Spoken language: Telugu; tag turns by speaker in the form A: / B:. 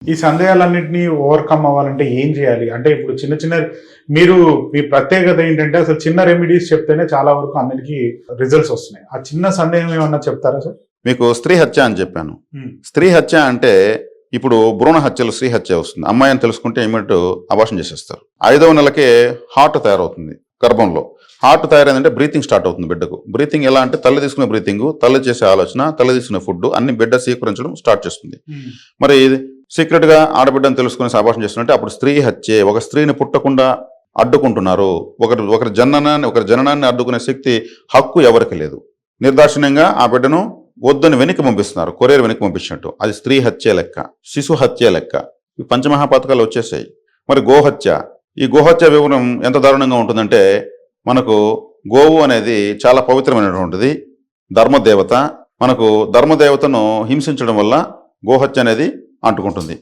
A: ఈ సందేహాలన్నింటినీ ఓవర్కమ్ అవ్వాలంటే ఏం చేయాలి? అంటే ఇప్పుడు చిన్న చిన్న మీరు మీ ప్రత్యేకత ఏంటంటే అసలు చిన్న రెమెడీస్ చెప్తేనే చాలా వరకు అందరికీ రిజల్ట్స్ వస్తున్నాయి. ఆ చిన్న సందేహం ఏమన్నా చెప్తారా సార్?
B: మీకు స్త్రీ హత్య అని చెప్పాను. స్త్రీ హత్య అంటే ఇప్పుడు భ్రూణ హత్యలు స్త్రీ హత్య వస్తుంది. అమ్మాయి అని తెలుసుకుంటే ఇమీడియట్ అబార్షన్ చేసేస్తారు. 5వ నెలకే హార్ట్ తయారవుతుంది గర్భంలో. హార్ట్ తయారైందంటే బ్రీతింగ్ స్టార్ట్ అవుతుంది బిడ్డకు. బ్రీతింగ్ ఎలా అంటే తల్లి తీసుకునే బ్రీతింగ్, తల్లి చేసే ఆలోచన, తల్లి తీసుకునే ఫుడ్ అన్ని బిడ్డ స్వీకరించడం స్టార్ట్ చేస్తుంది. మరి సీక్రెట్ గా ఆడబిడ్డను తెలుసుకుని అబార్షన్ చేస్తున్నట్టే అప్పుడు స్త్రీ హత్యే. ఒక స్త్రీని పుట్టకుండా అడ్డుకుంటున్నారు. ఒకరి జననాన్ని అడ్డుకునే శక్తి, హక్కు ఎవరికి లేదు. నిర్దాక్షిణ్యంగా ఆ బిడ్డను వద్దని వెనక్కి పంపిస్తున్నారు, కొరియర్ వెనక్కి పంపించినట్టు. అది స్త్రీ హత్య లెక్క, శిశు హత్య లెక్క. ఈ పంచమహాపాతకాలు వచ్చేసాయి. మరి గోహత్య, ఈ గోహత్య వివరం ఎంత దారుణంగా ఉంటుందంటే, మనకు గోవు అనేది చాలా పవిత్రమైనటువంటిది, ధర్మదేవత. మనకు ధర్మదేవతను హింసించడం వల్ల గోహత్య అనేది అంటుకుంటుంది.